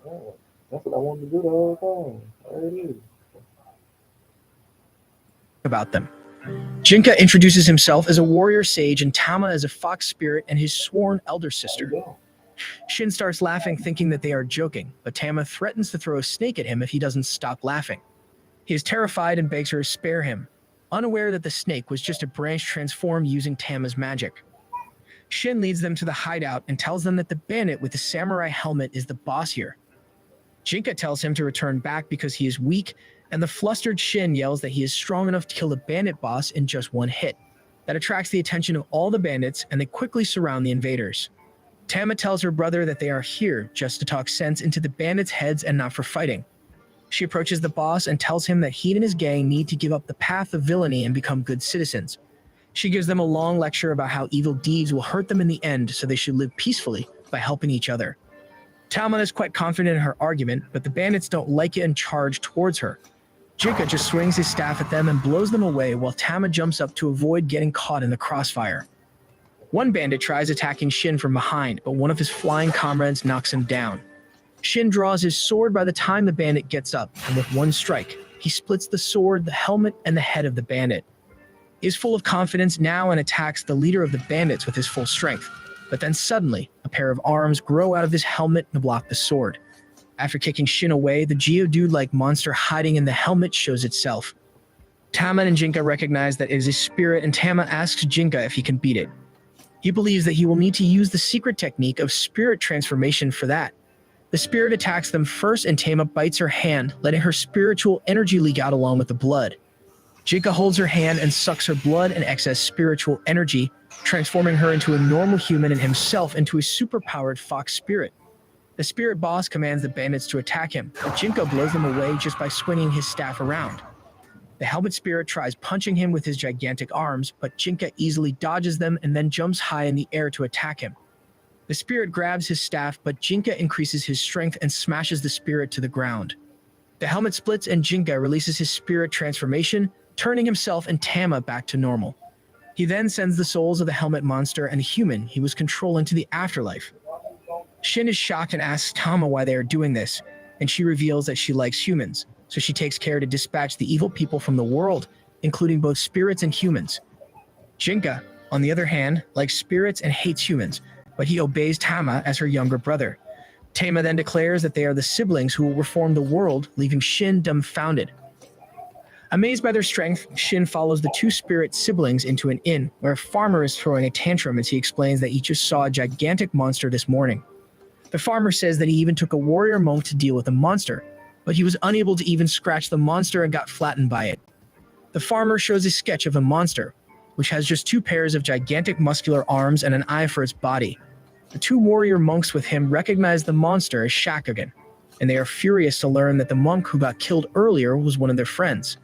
Yeah, that's what I wanted to do the whole time. There it is. About them. Jinka introduces himself as a warrior sage and Tama as a fox spirit and his sworn elder sister. Shin starts laughing, thinking that they are joking, but Tama threatens to throw a snake at him if he doesn't stop laughing. He is terrified and begs her to spare him, unaware that the snake was just a branch transformed using Tama's magic. Shin leads them to the hideout and tells them that the bandit with the samurai helmet is the boss here. Jinka tells him to return back because he is weak, and the flustered Shin yells that he is strong enough to kill the bandit boss in just one hit. That attracts the attention of all the bandits, and they quickly surround the invaders. Tama tells her brother that they are here just to talk sense into the bandits' heads and not for fighting. She approaches the boss and tells him that he and his gang need to give up the path of villainy and become good citizens. She gives them a long lecture about how evil deeds will hurt them in the end, so they should live peacefully by helping each other. Tama is quite confident in her argument, but the bandits don't like it and charge towards her. Jinka just swings his staff at them and blows them away while Tama jumps up to avoid getting caught in the crossfire. One bandit tries attacking Shin from behind, but one of his flying comrades knocks him down. Shin draws his sword by the time the bandit gets up, and with one strike, he splits the sword, the helmet, and the head of the bandit. He is full of confidence now and attacks the leader of the bandits with his full strength, but then suddenly, a pair of arms grow out of his helmet to block the sword. After kicking Shin away, the Geodude-like monster hiding in the helmet shows itself. Tama and Jinka recognize that it is a spirit, and Tama asks Jinka if he can beat it. He believes that he will need to use the secret technique of spirit transformation for that. The spirit attacks them first, and Tama bites her hand, letting her spiritual energy leak out along with the blood. Jinka holds her hand and sucks her blood and excess spiritual energy, transforming her into a normal human and himself into a superpowered fox spirit. The spirit boss commands the bandits to attack him, but Jinka blows them away just by swinging his staff around. The helmet spirit tries punching him with his gigantic arms, but Jinka easily dodges them and then jumps high in the air to attack him. The spirit grabs his staff, but Jinka increases his strength and smashes the spirit to the ground. The helmet splits and Jinka releases his spirit transformation, turning himself and Tama back to normal. He then sends the souls of the helmet monster and human he was controlling to the afterlife. Shin is shocked and asks Tama why they are doing this, and she reveals that she likes humans, so she takes care to dispatch the evil people from the world, including both spirits and humans. Jinka, on the other hand, likes spirits and hates humans, but he obeys Tama as her younger brother. Tama then declares that they are the siblings who will reform the world, leaving Shin dumbfounded. Amazed by their strength, Shin follows the two spirit siblings into an inn, where a farmer is throwing a tantrum as he explains that he just saw a gigantic monster this morning. The farmer says that he even took a warrior monk to deal with the monster, but he was unable to even scratch the monster and got flattened by it. The farmer shows a sketch of a monster, which has just two pairs of gigantic muscular arms and an eye for its body. The two warrior monks with him recognize the monster as Shakugan, and they are furious to learn that the monk who got killed earlier was one of their friends.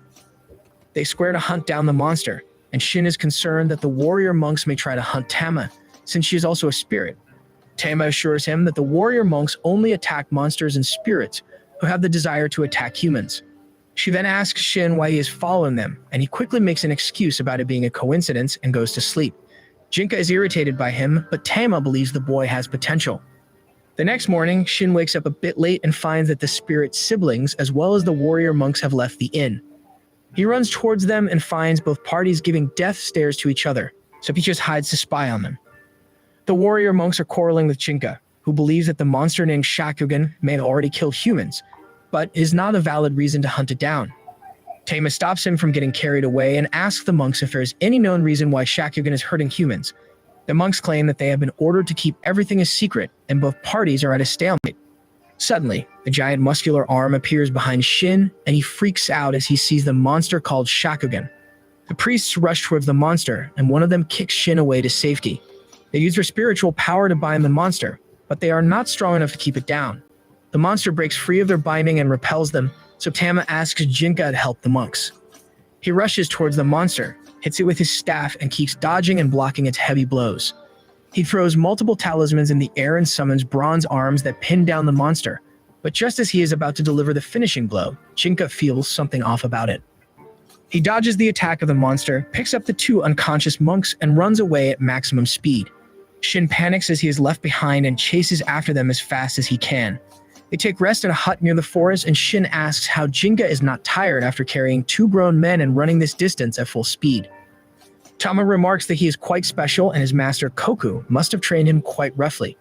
They swear to hunt down the monster, and Shin is concerned that the warrior monks may try to hunt Tama, since she is also a spirit. Tama assures him that the warrior monks only attack monsters and spirits who have the desire to attack humans. She then asks Shin why he is following them, and he quickly makes an excuse about it being a coincidence and goes to sleep. Jinka is irritated by him, but Tama believes the boy has potential. The next morning, Shin wakes up a bit late and finds that the spirit siblings as well as the warrior monks have left the inn. He runs towards them and finds both parties giving death stares to each other, so he just hides to spy on them. The warrior monks are quarreling with Jinka, who believes that the monster named Shakugan may have already killed humans, but is not a valid reason to hunt it down. Tama stops him from getting carried away and asks the monks if there is any known reason why Shakugan is hurting humans. The monks claim that they have been ordered to keep everything a secret, and both parties are at a stalemate. Suddenly, a giant muscular arm appears behind Shin, and he freaks out as he sees the monster called Shakugan. The priests rush towards the monster, and one of them kicks Shin away to safety. They use their spiritual power to bind the monster, but they are not strong enough to keep it down. The monster breaks free of their binding and repels them, so Tama asks Jinka to help the monks. He rushes towards the monster, hits it with his staff, and keeps dodging and blocking its heavy blows. He throws multiple talismans in the air and summons bronze arms that pin down the monster, but just as he is about to deliver the finishing blow, Jinka feels something off about it. He dodges the attack of the monster, picks up the two unconscious monks, and runs away at maximum speed. Shin panics as he is left behind and chases after them as fast as he can. They take rest in a hut near the forest, and Shin asks how Jinga is not tired after carrying 2 grown men and running this distance at full speed. Tama remarks that he is quite special and his master Koku must have trained him quite roughly.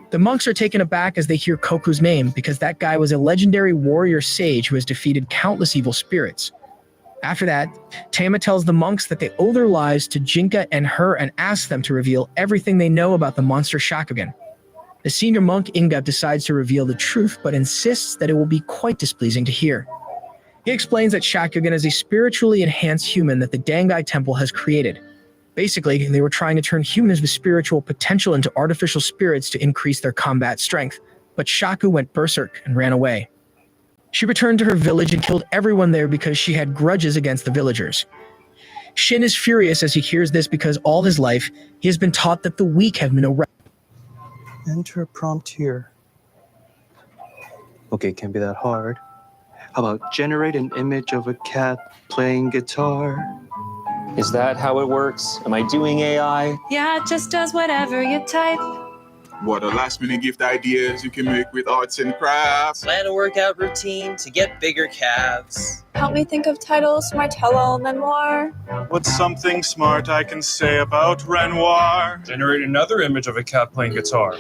The monks are taken aback as they hear Koku's name because that guy was a legendary warrior sage who has defeated countless evil spirits. After that, Tama tells the monks that they owe their lives to Jinka and her and asks them to reveal everything they know about the monster Shakugan. The senior monk Inga decides to reveal the truth but insists that it will be quite displeasing to hear. He explains that Shakugan is a spiritually enhanced human that the Dangai Temple has created. Basically, they were trying to turn humans with spiritual potential into artificial spirits to increase their combat strength, but Shaku went berserk and ran away. She returned to her village and killed everyone there because she had grudges against the villagers. Shin is furious as he hears this because all his life, he has been taught that the weak have no right. Enter a prompt here. Okay, can't be that hard. How about generate an image of a cat playing guitar? Is that how it works? Am I doing AI? Yeah, it just does whatever you type. What are last-minute gift ideas you can make with arts and crafts? Plan a workout routine to get bigger calves. Help me think of titles for my tell-all memoir. What's something smart I can say about Renoir? Generate another image of a cat playing guitar.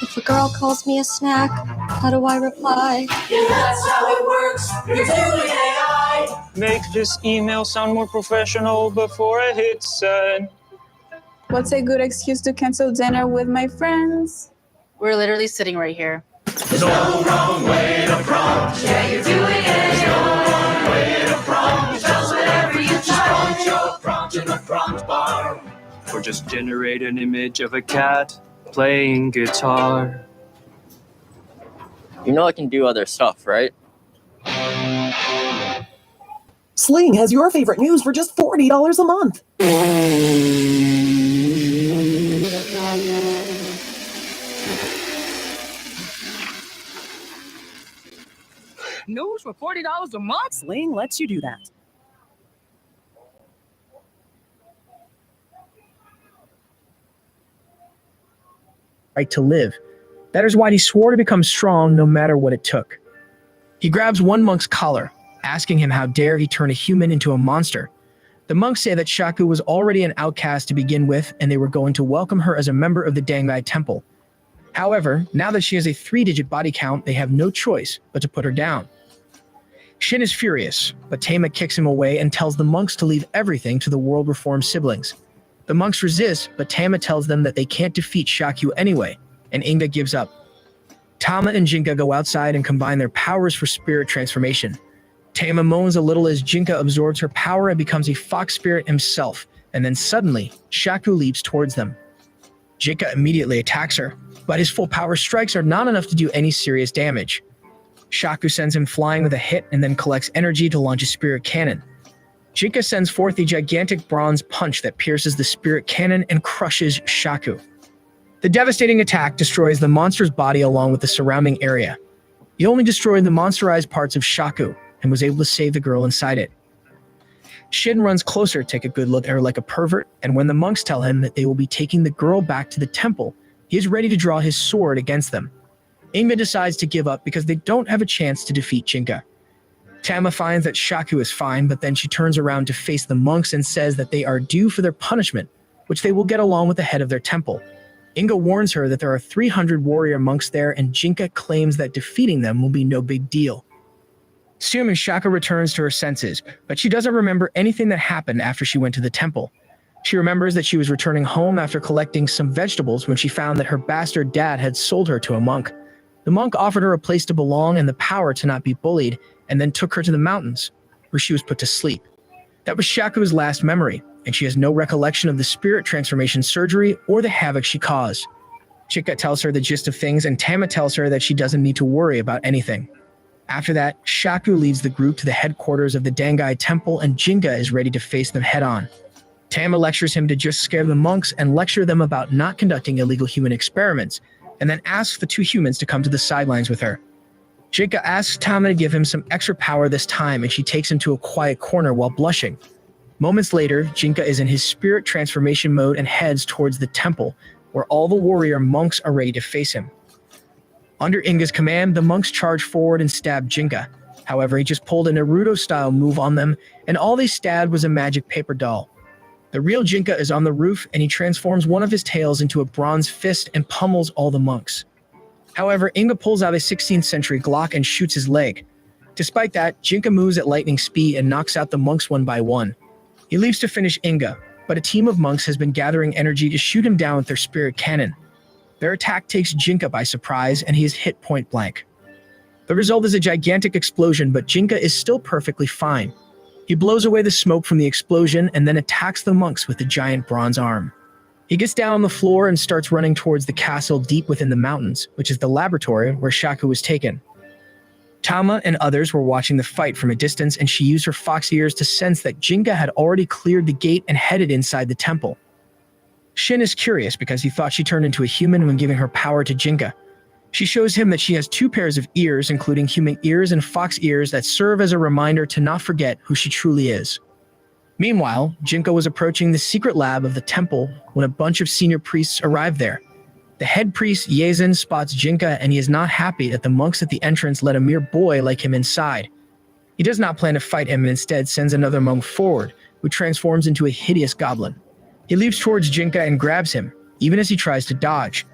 If a girl calls me a snack, how do I reply? Yeah, that's how it works. You're doing AI. Make this email sound more professional before I hit send. What's a good excuse to cancel dinner with my friends? We're literally sitting right here. There's no wrong way to prompt. Yeah, you're doing it. There's no wrong way to prompt. Just whatever you type. Prompt your prompt in the prompt bar. Or just generate an image of a cat playing guitar. You know I can do other stuff, right? Sling has your favorite news for just $40 a month. News for $40 a month? Sling lets you do that. Right to live. That is why he swore to become strong no matter what it took. He grabs one monk's collar, asking him how dare he turn a human into a monster. The monks say that Shaku was already an outcast to begin with, and they were going to welcome her as a member of the Dangai Temple. However, now that she has a 3-digit body count, they have no choice but to put her down. Shin is furious, but Tama kicks him away and tells the monks to leave everything to the World Reform siblings. The monks resist, but Tama tells them that they can't defeat Shaku anyway, and Inga gives up. Tama and Jinka go outside and combine their powers for spirit transformation. Tama moans a little as Jinka absorbs her power and becomes a fox spirit himself, and then suddenly, Shaku leaps towards them. Jinka immediately attacks her, but his full power strikes are not enough to do any serious damage. Shaku sends him flying with a hit and then collects energy to launch a spirit cannon. Jinka sends forth a gigantic bronze punch that pierces the spirit cannon and crushes Shaku. The devastating attack destroys the monster's body along with the surrounding area. He only destroyed the monsterized parts of Shaku and was able to save the girl inside it. Shin runs closer to take a good look at her like a pervert, and when the monks tell him that they will be taking the girl back to the temple, he is ready to draw his sword against them. Inga decides to give up because they don't have a chance to defeat Jinka. Tama finds that Shaku is fine, but then she turns around to face the monks and says that they are due for their punishment, which they will get along with the head of their temple. Inga warns her that there are 300 warrior monks there, and Jinka claims that defeating them will be no big deal. Soon Shaku returns to her senses, but she doesn't remember anything that happened after she went to the temple. She remembers that she was returning home after collecting some vegetables when she found that her bastard dad had sold her to a monk. The monk offered her a place to belong and the power to not be bullied, and then took her to the mountains, where she was put to sleep. That was Shaku's last memory, and she has no recollection of the spirit transformation surgery or the havoc she caused. Chika tells her the gist of things, and Tama tells her that she doesn't need to worry about anything. After that, Shaku leads the group to the headquarters of the Dangai Temple, and Jinga is ready to face them head-on. Tama lectures him to just scare the monks and lecture them about not conducting illegal human experiments, and then asks the 2 humans to come to the sidelines with her. Jinka asks Tama to give him some extra power this time, and she takes him to a quiet corner while blushing. Moments later, Jinka is in his spirit transformation mode and heads towards the temple, where all the warrior monks are ready to face him. Under Inga's command, the monks charge forward and stab Jinka. However, he just pulled a Naruto-style move on them, and all they stabbed was a magic paper doll. The real Jinka is on the roof, and he transforms one of his tails into a bronze fist and pummels all the monks. However, Inga pulls out a 16th century Glock and shoots his leg. Despite that, Jinka moves at lightning speed and knocks out the monks one by one. He leaves to finish Inga, but a team of monks has been gathering energy to shoot him down with their spirit cannon. Their attack takes Jinka by surprise, and he is hit point blank. The result is a gigantic explosion, but Jinka is still perfectly fine. He blows away the smoke from the explosion and then attacks the monks with the giant bronze arm. He gets down on the floor and starts running towards the castle deep within the mountains, which is the laboratory where Shaku was taken. Tama and others were watching the fight from a distance, and she used her fox ears to sense that Jinka had already cleared the gate and headed inside the temple. Shin is curious because he thought she turned into a human when giving her power to Jinka. She shows him that she has 2 pairs of ears, including human ears and fox ears, that serve as a reminder to not forget who she truly is. Meanwhile, Jinka was approaching the secret lab of the temple when a bunch of senior priests arrived there. The head priest, Yazen, spots Jinka, and he is not happy that the monks at the entrance let a mere boy like him inside. He does not plan to fight him and instead sends another monk forward, who transforms into a hideous goblin. He leaps towards Jinka and grabs him, even as he tries to dodge.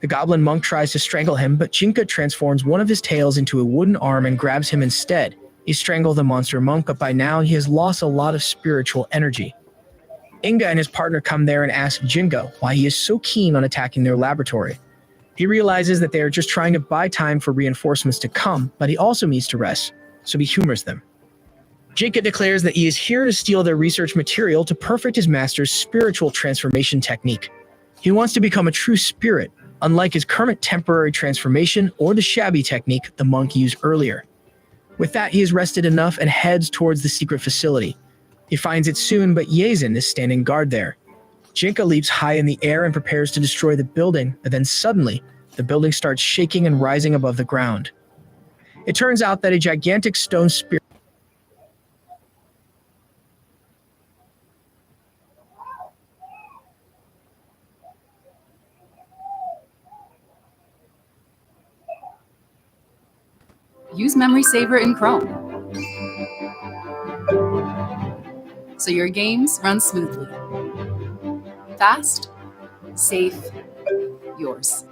The goblin monk tries to strangle him, but Jinka transforms one of his tails into a wooden arm and grabs him instead. He strangled the monster monk, but by now he has lost a lot of spiritual energy. Inga and his partner come there and ask Jinka why he is so keen on attacking their laboratory. He realizes that they are just trying to buy time for reinforcements to come, but he also needs to rest, so he humors them. Jinka declares that he is here to steal their research material to perfect his master's spiritual transformation technique. He wants to become a true spirit, unlike his current temporary transformation or the shabby technique the monk used earlier. With that, he is rested enough and heads towards the secret facility. He finds it soon, but Yazen is standing guard there. Jinka leaps high in the air and prepares to destroy the building, but then suddenly, the building starts shaking and rising above the ground. It turns out that a gigantic stone spirit Use Memory Saver in Chrome, so your games run smoothly. Fast, safe, yours.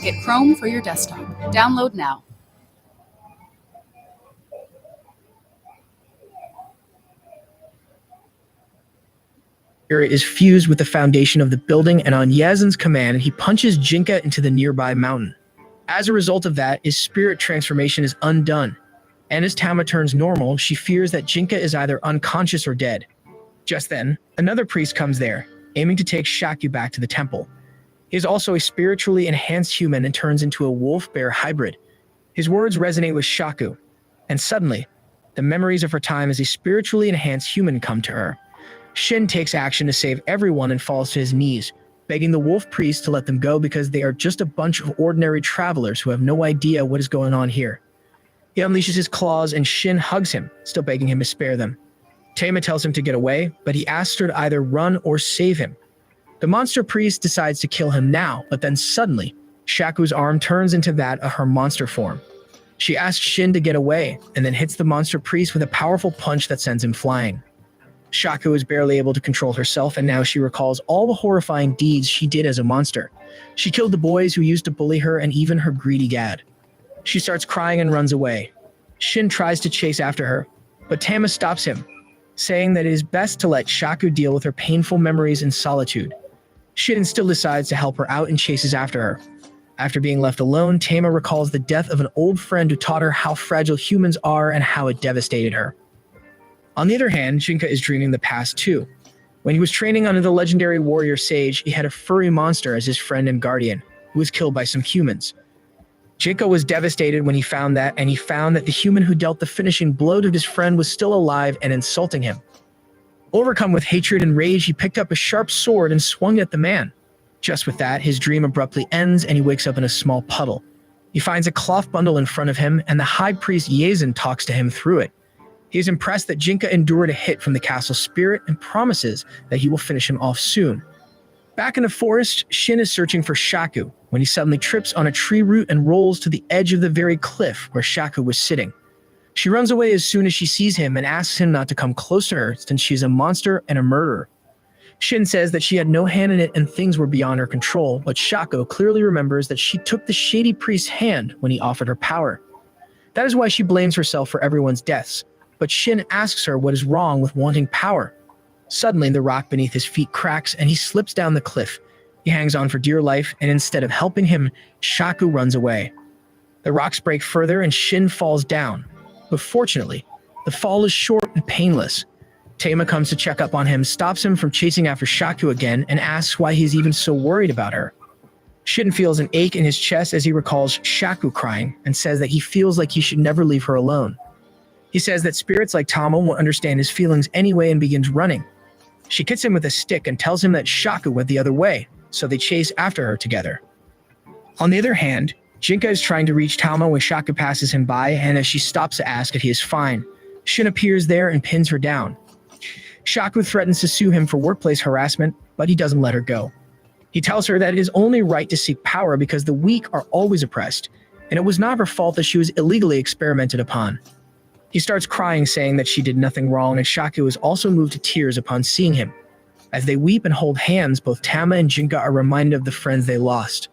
Get Chrome for your desktop. Download now. spirit is fused with the foundation of the building, and on Yazen's command, he punches Jinka into the nearby mountain. As a result of that, his spirit transformation is undone, and as Tama turns normal, she fears that Jinka is either unconscious or dead. Just then, another priest comes there, aiming to take Shaku back to the temple. He is also a spiritually enhanced human and turns into a wolf-bear hybrid. His words resonate with Shaku, and suddenly, the memories of her time as a spiritually enhanced human come to her. Shin takes action to save everyone and falls to his knees, begging the wolf priest to let them go because they are just a bunch of ordinary travelers who have no idea what is going on here. He unleashes his claws and Shin hugs him, still begging him to spare them. Tama tells him to get away, but he asks her to either run or save him. The monster priest decides to kill him now, but then suddenly, Shaku's arm turns into that of her monster form. She asks Shin to get away, and then hits the monster priest with a powerful punch that sends him flying. Shaku is barely able to control herself, and now she recalls all the horrifying deeds she did as a monster. She killed the boys who used to bully her and even her greedy dad. She starts crying and runs away. Shin tries to chase after her, but Tama stops him, saying that it is best to let Shaku deal with her painful memories in solitude. Shin still decides to help her out and chases after her. After being left alone, Tama recalls the death of an old friend who taught her how fragile humans are and how it devastated her. On the other hand, Jinka is dreaming the past too. When he was training under the legendary warrior sage, he had a furry monster as his friend and guardian, who was killed by some humans. Jinka was devastated when he found that, and he found that the human who dealt the finishing blow to his friend was still alive and insulting him. Overcome with hatred and rage, he picked up a sharp sword and swung it at the man. Just with that, his dream abruptly ends and he wakes up in a small puddle. He finds a cloth bundle in front of him, and the high priest Yazen talks to him through it. He is impressed that Jinka endured a hit from the castle spirit and promises that he will finish him off soon. Back in the forest, Shin is searching for Shaku when he suddenly trips on a tree root and rolls to the edge of the very cliff where Shaku was sitting. She runs away as soon as she sees him and asks him not to come close to her since she's a monster and a murderer. Shin says that she had no hand in it and things were beyond her control, but Shaku clearly remembers that she took the shady priest's hand when he offered her power. That is why she blames herself for everyone's deaths, but Shin asks her what is wrong with wanting power. Suddenly, the rock beneath his feet cracks and he slips down the cliff. He hangs on for dear life, and instead of helping him, Shaku runs away. The rocks break further and Shin falls down. But fortunately, the fall is short and painless. Tama comes to check up on him, stops him from chasing after Shaku again, and asks why he's even so worried about her. Shin feels an ache in his chest as he recalls Shaku crying and says that he feels like he should never leave her alone. He says that spirits like Tama won't understand his feelings anyway and begins running. She hits him with a stick and tells him that Shaku went the other way, so they chase after her together. On the other hand, Jinka is trying to reach Tama when Shaku passes him by, and as she stops to ask if he is fine, Shin appears there and pins her down. Shaku threatens to sue him for workplace harassment, but he doesn't let her go. He tells her that it is only right to seek power because the weak are always oppressed, and it was not her fault that she was illegally experimented upon. He starts crying, saying that she did nothing wrong, and Shaku is also moved to tears upon seeing him. As they weep and hold hands, both Tama and Jinka are reminded of the friends they lost.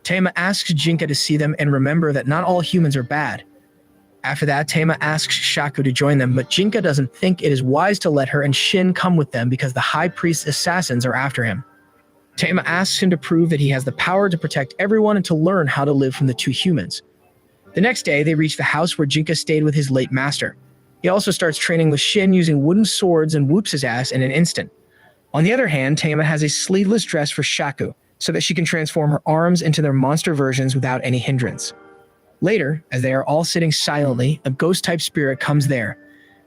Tama asks Jinka to see them and remember that not all humans are bad. After that, Tama asks Shaku to join them, but Jinka doesn't think it is wise to let her and Shin come with them because the High Priest's assassins are after him. Tama asks him to prove that he has the power to protect everyone and to learn how to live from the two humans. The next day, they reach the house where Jinka stayed with his late master. He also starts training with Shin using wooden swords and whoops his ass in an instant. On the other hand, Tama has a sleeveless dress for Shaku, so that she can transform her arms into their monster versions without any hindrance. Later, as they are all sitting silently, a ghost-type spirit comes there.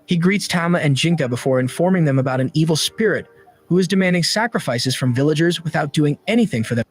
He greets Tama and Jinka before informing them about an evil spirit who is demanding sacrifices from villagers without doing anything for them.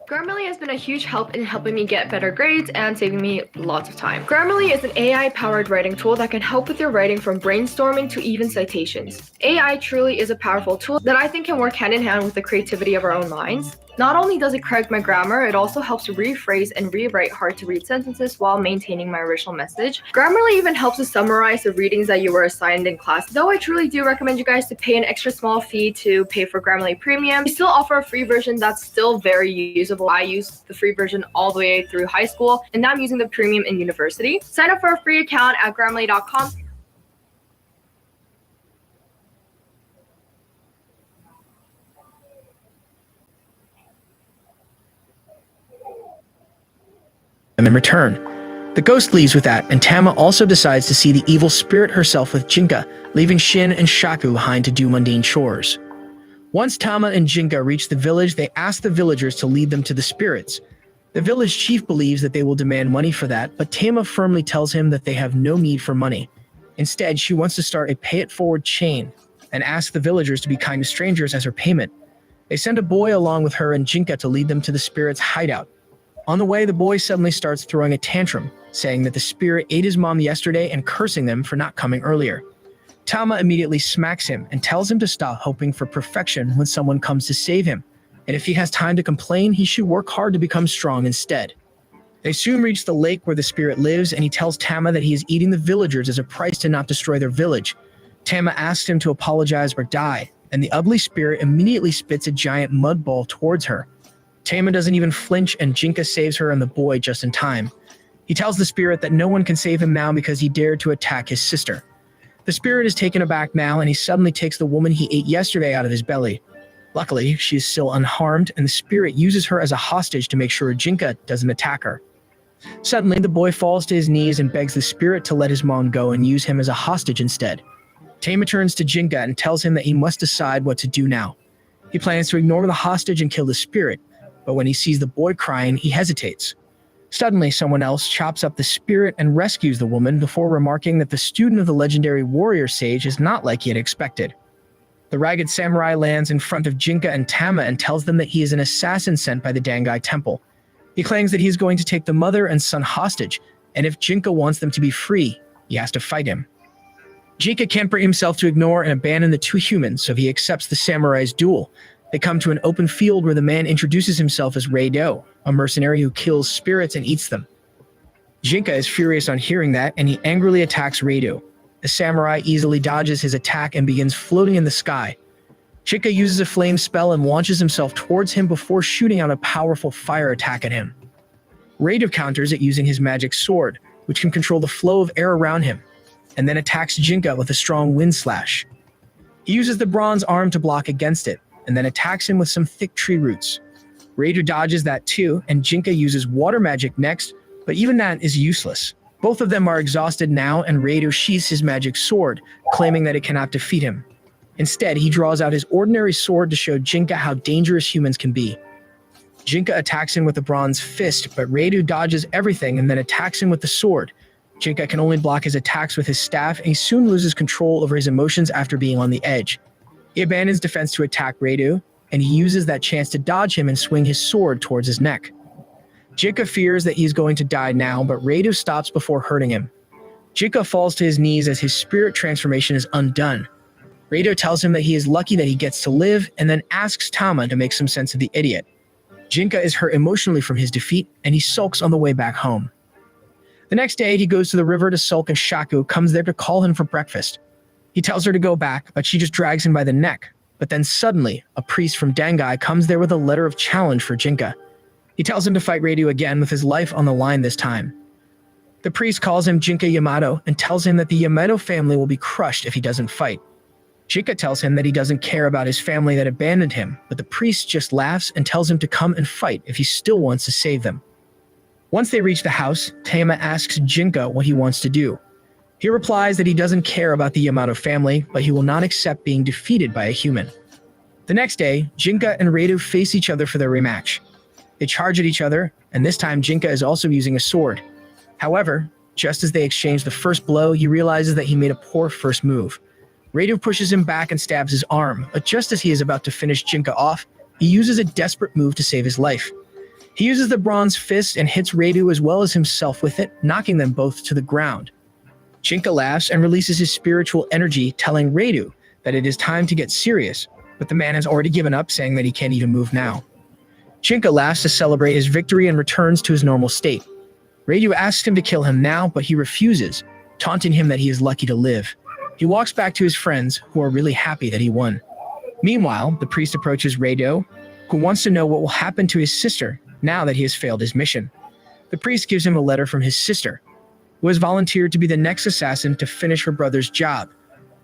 Grammarly has been a huge help in helping me get better grades and saving me lots of time. Grammarly is an AI-powered writing tool that can help with your writing from brainstorming to even citations. AI truly is a powerful tool that I think can work hand in hand with the creativity of our own minds. Not only does it correct my grammar, it also helps rephrase and rewrite hard-to-read sentences while maintaining my original message. Grammarly even helps to summarize the readings that you were assigned in class. Though I truly do recommend you guys to pay an extra small fee to pay for Grammarly Premium, we still offer a free version that's still very usable. I used the free version all the way through high school, and now I'm using the Premium in university. Sign up for a free account at Grammarly.com. In return. The ghost leaves with that, and Tama also decides to see the evil spirit herself with Jinka, leaving Shin and Shaku behind to do mundane chores. Once Tama and Jinka reach the village, they ask the villagers to lead them to the spirits. The village chief believes that they will demand money for that, but Tama firmly tells him that they have no need for money. Instead, she wants to start a pay-it-forward chain and asks the villagers to be kind to strangers as her payment. They send a boy along with her and Jinka to lead them to the spirit's hideout. On the way, the boy suddenly starts throwing a tantrum, saying that the spirit ate his mom yesterday and cursing them for not coming earlier. Tama immediately smacks him and tells him to stop hoping for perfection when someone comes to save him, and if he has time to complain, he should work hard to become strong instead. They soon reach the lake where the spirit lives, and he tells Tama that he is eating the villagers as a price to not destroy their village. Tama asks him to apologize or die, and the ugly spirit immediately spits a giant mud ball towards her. Tama doesn't even flinch, and Jinka saves her and the boy just in time. He tells the spirit that no one can save him now because he dared to attack his sister. The spirit is taken aback now, and he suddenly takes the woman he ate yesterday out of his belly. Luckily, she is still unharmed, and the spirit uses her as a hostage to make sure Jinka doesn't attack her. Suddenly, the boy falls to his knees and begs the spirit to let his mom go and use him as a hostage instead. Tama turns to Jinka and tells him that he must decide what to do now. He plans to ignore the hostage and kill the spirit, but when he sees the boy crying, he hesitates. Suddenly, someone else chops up the spirit and rescues the woman before remarking that the student of the legendary warrior sage is not like he had expected. The ragged samurai lands in front of Jinka and Tama and tells them that he is an assassin sent by the Dangai Temple. He claims that he is going to take the mother and son hostage, and if Jinka wants them to be free, he has to fight him. Jinka can't bring himself to ignore and abandon the two humans, so he accepts the samurai's duel. They come to an open field where the man introduces himself as Rei-Do, a mercenary who kills spirits and eats them. Jinka is furious on hearing that, and he angrily attacks Rei-Do. The samurai easily dodges his attack and begins floating in the sky. Jinka uses a flame spell and launches himself towards him before shooting out a powerful fire attack at him. Rei-Do counters it using his magic sword, which can control the flow of air around him, and then attacks Jinka with a strong wind slash. He uses the bronze arm to block against it, and then attacks him with some thick tree roots. Rei-Do dodges that too, and Jinka uses water magic next, but even that is useless. Both of them are exhausted now, and Rei-Do sheaths his magic sword, claiming that it cannot defeat him. Instead, he draws out his ordinary sword to show Jinka how dangerous humans can be. Jinka attacks him with a bronze fist, but Rei-Do dodges everything and then attacks him with the sword. Jinka can only block his attacks with his staff, and he soon loses control over his emotions after being on the edge. He abandons defense to attack Rei-Do, and he uses that chance to dodge him and swing his sword towards his neck. Jinka fears that he's going to die now, but Rei-Do stops before hurting him. Jinka falls to his knees as his spirit transformation is undone. Rei-Do tells him that he is lucky that he gets to live, and then asks Tama to make some sense of the idiot. Jinka is hurt emotionally from his defeat, and he sulks on the way back home. The next day, he goes to the river to sulk, and Shaku comes there to call him for breakfast. He tells her to go back, but she just drags him by the neck. But then suddenly, a priest from Dangai comes there with a letter of challenge for Jinka. He tells him to fight Rei-Do again with his life on the line this time. The priest calls him Jinka Yamato and tells him that the Yamato family will be crushed if he doesn't fight. Jinka tells him that he doesn't care about his family that abandoned him, but the priest just laughs and tells him to come and fight if he still wants to save them. Once they reach the house, Tama asks Jinka what he wants to do. He replies that he doesn't care about the Yamato family, but he will not accept being defeated by a human. The next day, Jinka and Rei-Do face each other for their rematch. They charge at each other, and this time Jinka is also using a sword. However, just as they exchange the first blow, he realizes that he made a poor first move. Rei-Do pushes him back and stabs his arm, but just as he is about to finish Jinka off, he uses a desperate move to save his life. He uses the bronze fist and hits Rei-Do as well as himself with it, knocking them both to the ground. Jinka laughs and releases his spiritual energy, telling Rei-Do that it is time to get serious, but the man has already given up, saying that he can't even move now. Jinka laughs to celebrate his victory and returns to his normal state. Rei-Do asks him to kill him now, but he refuses, taunting him that he is lucky to live. He walks back to his friends, who are really happy that he won. Meanwhile, the priest approaches Rei-Do, who wants to know what will happen to his sister now that he has failed his mission. The priest gives him a letter from his sister, who has volunteered to be the next assassin to finish her brother's job.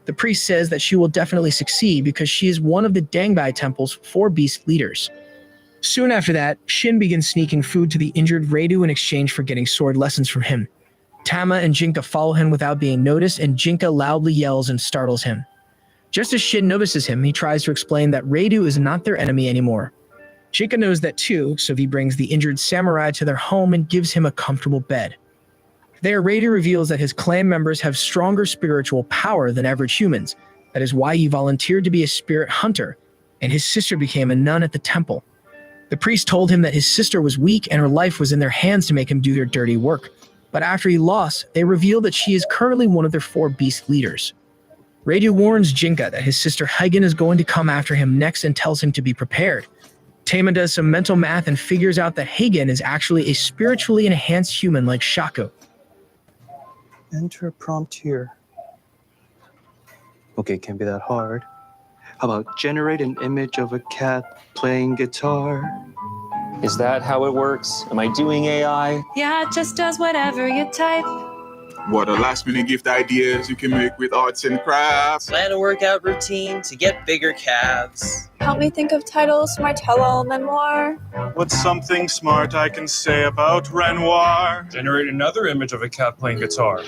The priest says that she will definitely succeed because she is one of the Dangai Temple's 4 beast leaders. Soon after that, Shin begins sneaking food to the injured Rei-Do in exchange for getting sword lessons from him. Tama and Jinka follow him without being noticed, and Jinka loudly yells and startles him. Just as Shin notices him, he tries to explain that Rei-Do is not their enemy anymore. Jinka knows that too, so he brings the injured samurai to their home and gives him a comfortable bed. There, Rei-Do reveals that his clan members have stronger spiritual power than average humans. That is why he volunteered to be a spirit hunter, and his sister became a nun at the temple. The priest told him that his sister was weak and her life was in their hands to make him do their dirty work. But after he lost, they revealed that she is currently one of their 4 beast leaders. Radio warns Jinka that his sister Hagen is going to come after him next and tells him to be prepared. Tama does some mental math and figures out that Hagen is actually a spiritually enhanced human like Shaku. Enter a prompt here. Okay, can't be that hard. How about generate an image of a cat playing guitar? Is that how it works? Am I doing AI? Yeah, it just does whatever you type. What are last minute gift ideas you can make with arts and crafts? Plan a workout routine to get bigger calves. Help me think of titles for my tell-all memoir. What's something smart I can say about Renoir? Generate another image of a cat playing guitar.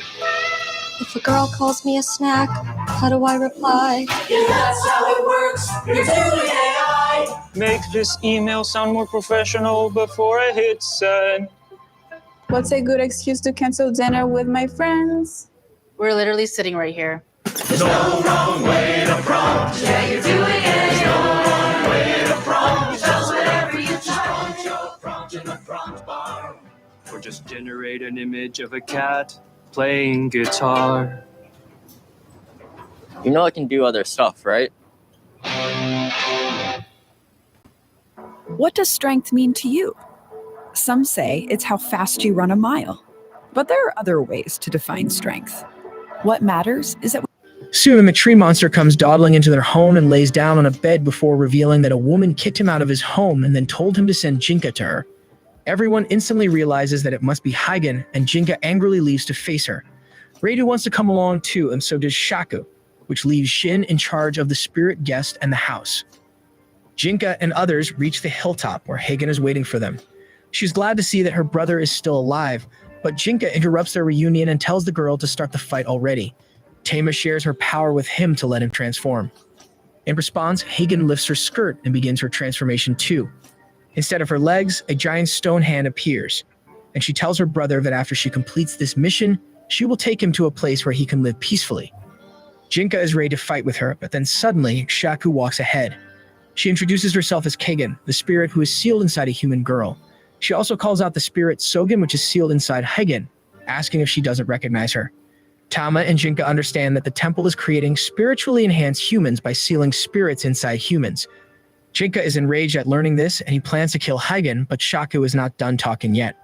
If a girl calls me a snack, how do I reply? If that's how it works, you're doing AI. Make this email sound more professional before I hit send. What's a good excuse to cancel dinner with my friends? We're literally sitting right here. There's no wrong way to prompt. Yeah, you're doing it. There's no wrong way to prompt. Just whatever you type. Prompt your prompt in the prompt bar. Or just generate an image of a cat playing guitar. You know I can do other stuff, right? What does strength mean to you? Some say it's how fast you run a mile. But there are other ways to define strength. What matters is that Soon, the tree monster comes dawdling into their home and lays down on a bed before revealing that a woman kicked him out of his home and then told him to send Jinka to her. Everyone instantly realizes that it must be Hagen, and Jinka angrily leaves to face her. Reidu wants to come along too, and so does Shaku, which leaves Shin in charge of the spirit guest and the house. Jinka and others reach the hilltop where Hagen is waiting for them. She's glad to see that her brother is still alive, but Jinka interrupts their reunion and tells the girl to start the fight already. Tama shares her power with him to let him transform. In response, Hagen lifts her skirt and begins her transformation too. Instead of her legs, a giant stone hand appears, and she tells her brother that after she completes this mission, she will take him to a place where he can live peacefully. Jinka is ready to fight with her, but then suddenly, Shaku walks ahead. She introduces herself as Kagan, the spirit who is sealed inside a human girl. She also calls out the spirit Sogen, which is sealed inside Hagen, asking if she doesn't recognize her. Tama and Jinka understand that the temple is creating spiritually enhanced humans by sealing spirits inside humans. Jinka is enraged at learning this, and he plans to kill Hagen, but Shaku is not done talking yet.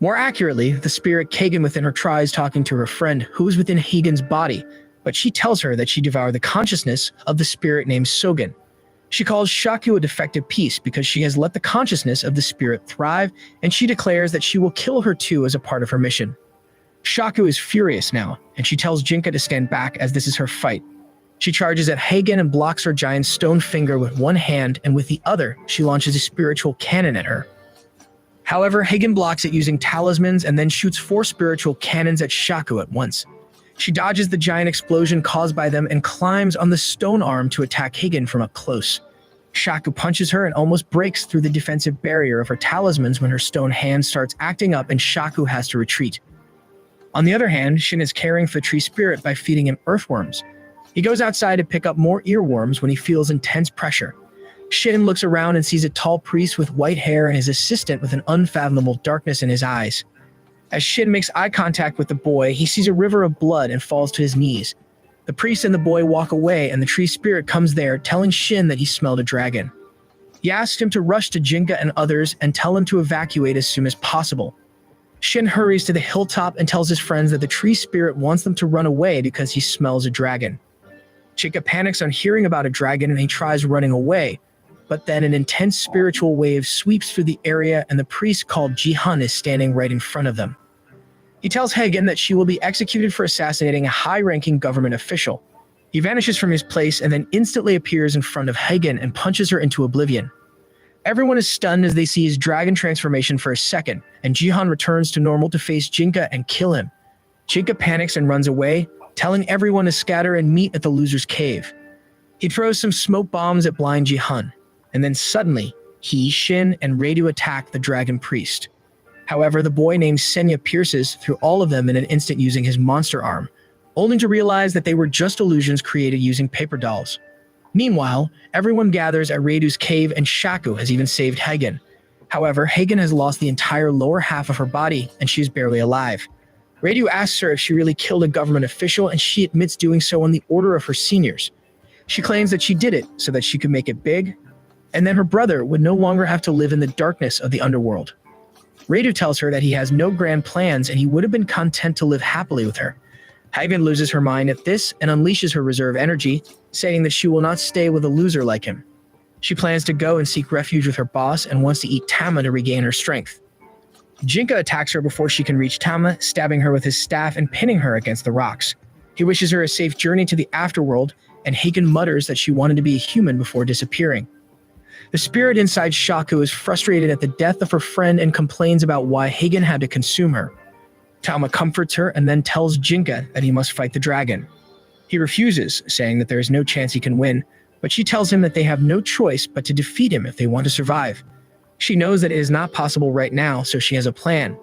More accurately, the spirit Kagan within her tries talking to her friend who is within Hagen's body, but she tells her that she devoured the consciousness of the spirit named Sogen. She calls Shaku a defective piece because she has let the consciousness of the spirit thrive, and she declares that she will kill her too as a part of her mission. Shaku is furious now, and she tells Jinka to stand back as this is her fight. She charges at Hagen and blocks her giant stone finger with one hand, and with the other, she launches a spiritual cannon at her. However, Hagen blocks it using talismans and then shoots 4 spiritual cannons at Shaku at once. She dodges the giant explosion caused by them and climbs on the stone arm to attack Hagen from up close. Shaku punches her and almost breaks through the defensive barrier of her talismans when her stone hand starts acting up and Shaku has to retreat. On the other hand, Shin is caring for the tree spirit by feeding him earthworms. He goes outside to pick up more earworms when he feels intense pressure. Shin looks around and sees a tall priest with white hair and his assistant with an unfathomable darkness in his eyes. As Shin makes eye contact with the boy, he sees a river of blood and falls to his knees. The priest and the boy walk away, and the tree spirit comes there, telling Shin that he smelled a dragon. He asks him to rush to Jinka and others and tell him to evacuate as soon as possible. Shin hurries to the hilltop and tells his friends that the tree spirit wants them to run away because he smells a dragon. Jinka panics on hearing about a dragon and he tries running away, but then an intense spiritual wave sweeps through the area and the priest called Jihan is standing right in front of them. He tells Hagen that she will be executed for assassinating a high-ranking government official. He vanishes from his place and then instantly appears in front of Hagen and punches her into oblivion. Everyone is stunned as they see his dragon transformation for a second, and Jihan returns to normal to face Jinka and kill him. Jinka panics and runs away, telling everyone to scatter and meet at the loser's cave. He throws some smoke bombs at blind Jihan, and then suddenly, he, Shin, and Reidu attack the dragon priest. However, the boy named Senya pierces through all of them in an instant using his monster arm, only to realize that they were just illusions created using paper dolls. Meanwhile, everyone gathers at Reidu's cave and Shaku has even saved Hagen. However, Hagen has lost the entire lower half of her body and she is barely alive. Reidu asks her if she really killed a government official and she admits doing so on the order of her seniors. She claims that she did it so that she could make it big, and then her brother would no longer have to live in the darkness of the underworld. Reidu tells her that he has no grand plans and he would have been content to live happily with her. Hagen loses her mind at this and unleashes her reserve energy, saying that she will not stay with a loser like him. She plans to go and seek refuge with her boss and wants to eat Tama to regain her strength. Jinka attacks her before she can reach Tama, stabbing her with his staff and pinning her against the rocks. He wishes her a safe journey to the afterworld, and Hagen mutters that she wanted to be a human before disappearing. The spirit inside Shaku is frustrated at the death of her friend and complains about why Hagen had to consume her. Tama comforts her and then tells Jinka that he must fight the dragon. He refuses, saying that there is no chance he can win, but she tells him that they have no choice but to defeat him if they want to survive. She knows that it is not possible right now, so she has a plan.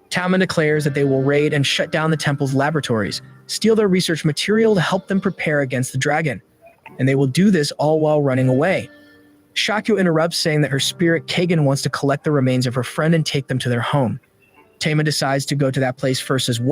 Tama declares that they will raid and shut down the temple's laboratories, steal their research material to help them prepare against the dragon, and they will do this all while running away. Shaku interrupts, saying that her spirit Kagan wants to collect the remains of her friend and take them to their home. Tama decides to go to that place first as well.